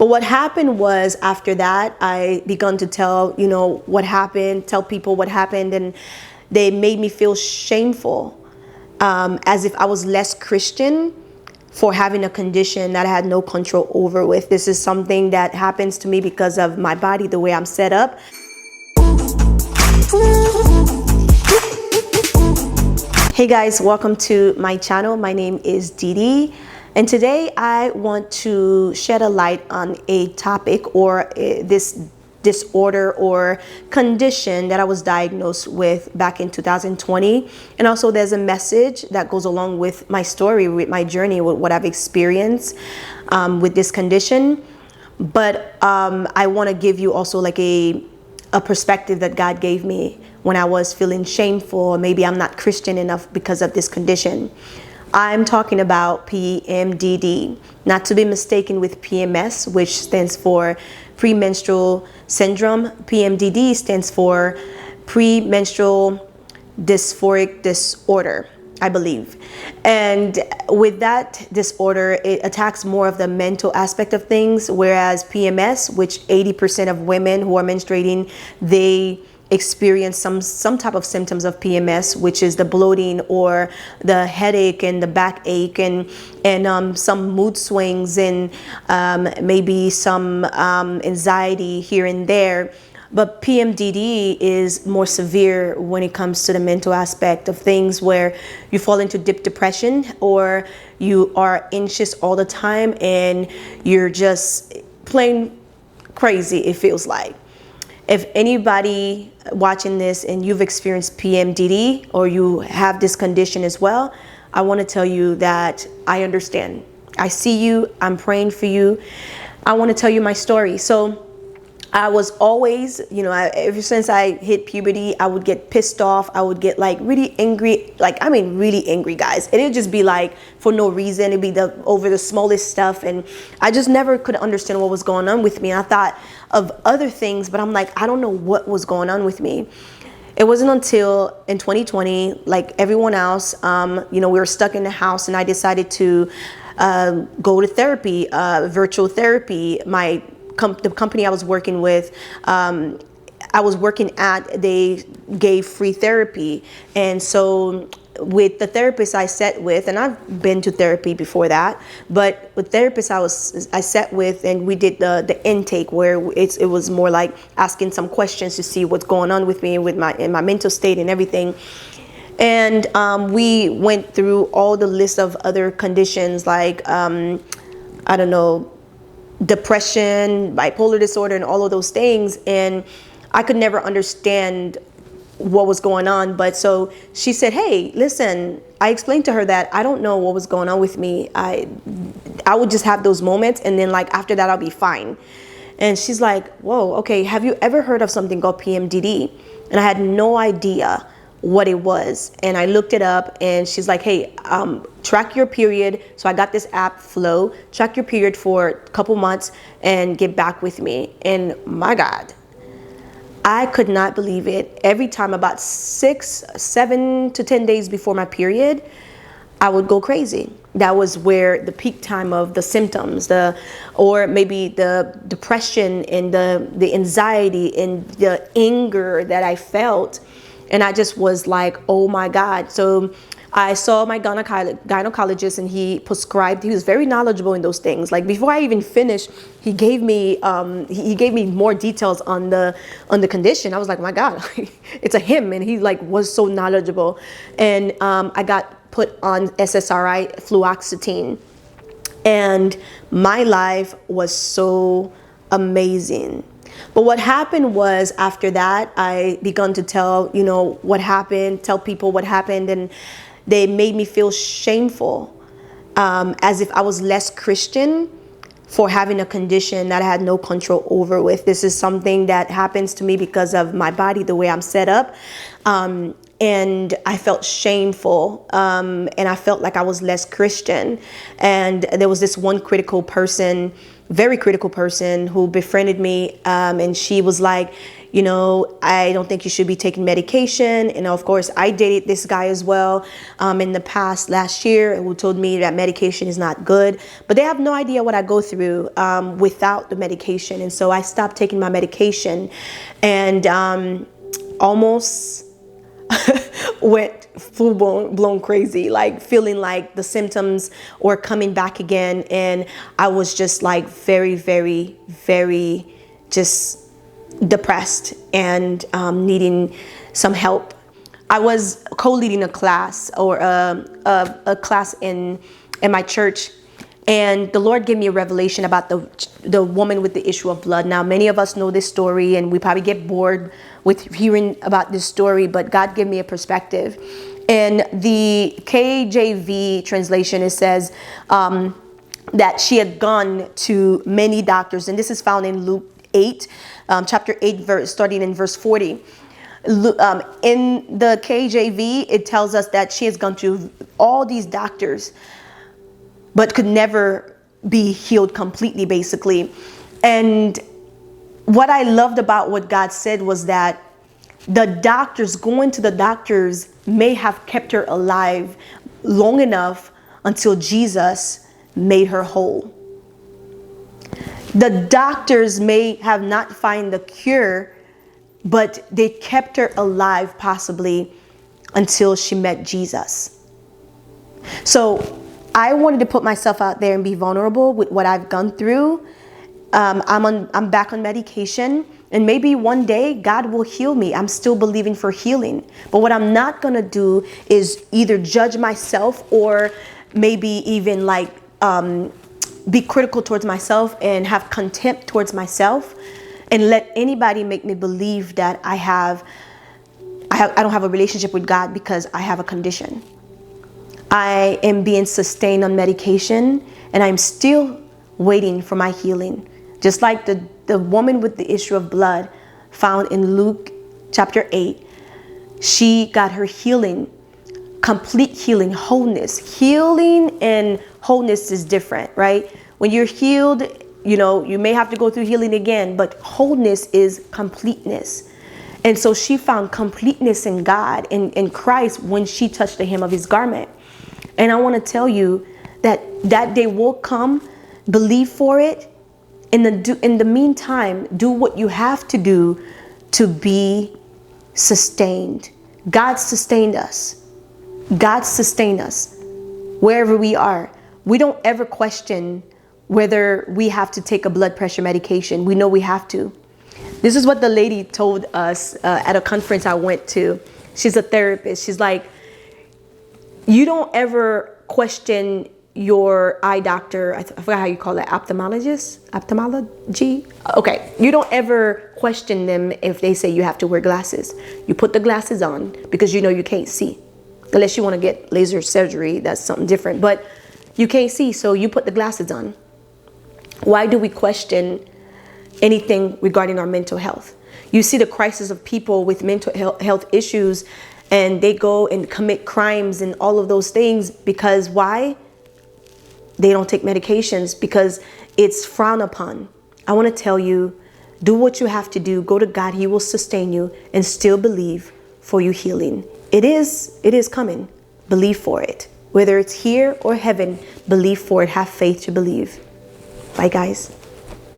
But what happened was, after that, I began to tell, what happened, tell people what happened, and they made me feel shameful, as if I was less Christian for having a condition that I had no control over with. This is something that happens to me because of my body, the way I'm set up. Hey guys, welcome to my channel. My name is Didi, and today I want to shed a light on a topic or this disorder or condition that I was diagnosed with back in 2020. And also there's a message that goes along with my story, with my journey, with what I've experienced with this condition. But I want to give you also like a perspective that God gave me when I was feeling shameful, or maybe I'm not Christian enough because of this condition. I'm talking about PMDD, not to be mistaken with PMS, which stands for premenstrual syndrome. PMDD stands for premenstrual dysphoric disorder, I believe. And with that disorder, it attacks more of the mental aspect of things, whereas PMS, which 80% of women who are menstruating, they experience some type of symptoms of PMS, which is the bloating or the headache and the backache and some mood swings and maybe some anxiety here and there. But PMDD is more severe when it comes to the mental aspect of things, where you fall into deep depression or you are anxious all the time and you're just plain crazy, it feels like. If anybody watching this and you've experienced PMDD or you have this condition as well, I want to tell you that I understand. I see you. I'm praying for you. I want to tell you my story. So I was always, ever since I hit puberty, I would get pissed off. I would get like really angry, really angry, guys. And it'd just be like for no reason. It'd be over the smallest stuff. And I just never could understand what was going on with me. I thought of other things, but I'm like, I don't know what was going on with me. It wasn't until in 2020, like everyone else, we were stuck in the house, and I decided to go to therapy, virtual therapy. The company I was working with, they gave free therapy. And so with the therapist I sat with, and I've been to therapy before that, but with therapists I sat with, and we did the intake, where it was more like asking some questions to see what's going on with me, with my mental state and everything. And we went through all the list of other conditions like, depression, bipolar disorder, and all of those things. And I could never understand what was going on. But so she said, hey, listen, I explained to her that I don't know what was going on with me. I would just have those moments, and then like after that I'll be fine. And she's like, whoa, okay, have you ever heard of something called PMDD? And I had no idea what it was. And I looked it up, and she's like, hey, track your period. So I got this app, Flow, track your period for a couple months and get back with me. And my God, I could not believe it. Every time, about 6, 7 to 10 days before my period, I would go crazy. That was where the peak time of the symptoms, or maybe the depression and the anxiety and the anger that I felt. And I just was like, oh my God. So I saw my gynecologist, and he was very knowledgeable in those things. Like before I even finished, he gave me more details on the condition. I was like, my God, it's a him. And he like was so knowledgeable. And I got put on SSRI, fluoxetine. And my life was so amazing. But what happened was, after that, I began to tell, what happened, tell people what happened, and they made me feel shameful, as if I was less Christian for having a condition that I had no control over with. This is something that happens to me because of my body, the way I'm set up. And I felt shameful, and I felt like I was less Christian. And there was this one very critical person who befriended me, and she was like, I don't think you should be taking medication. And of course, I dated this guy as well in the past last year, who told me that medication is not good. But they have no idea what I go through without the medication. And so I stopped taking my medication and almost went full blown crazy, like feeling like the symptoms were coming back again. And I was just like very, very, very just depressed and needing some help. I was co-leading a class or a class in my church, and the Lord gave me a revelation about the woman with the issue of blood. Now, many of us know this story, and we probably get bored with hearing about this story, but God gave me a perspective. In the KJV translation, it says that she had gone to many doctors, and this is found in Luke 8, chapter 8, starting in verse 40. In the KJV, it tells us that she has gone to all these doctors, but could never be healed completely, basically. And what I loved about what God said was that going to the doctors may have kept her alive long enough until Jesus made her whole. The doctors may have not found the cure, but they kept her alive possibly until she met Jesus. So I wanted to put myself out there and be vulnerable with what I've gone through. I'm back on medication, and maybe one day God will heal me. I'm still believing for healing. But what I'm not going to do is either judge myself or maybe even be critical towards myself and have contempt towards myself and let anybody make me believe that I don't have a relationship with God because I have a condition. I am being sustained on medication, and I'm still waiting for my healing. Just like the woman with the issue of blood found in Luke chapter 8, she got her healing, complete healing, wholeness. Healing and wholeness is different, right? When you're healed, you may have to go through healing again, but wholeness is completeness. And so she found completeness in God, in Christ, when she touched the hem of his garment. And I want to tell you that day will come. Believe for it. In the meantime, do what you have to do to be sustained. God sustained us. God sustained us wherever we are. We don't ever question whether we have to take a blood pressure medication. We know we have to. This is what the lady told us at a conference I went to. She's a therapist. She's like, you don't ever question your eye doctor. I forgot how you call it, ophthalmology. Okay, you don't ever question them if they say you have to wear glasses. You put the glasses on because you can't see, unless you want to get laser surgery. That's something different, but you can't see, so you put the glasses on. Why do we question anything regarding our mental health? You see the crisis of people with mental health issues, and they go and commit crimes and all of those things because why? They don't take medications because it's frowned upon. I want to tell you, do what you have to do. Go to God. He will sustain you, and still believe for your healing. It is coming. Believe for it. Whether it's here or heaven, believe for it. Have faith to believe. Bye, guys.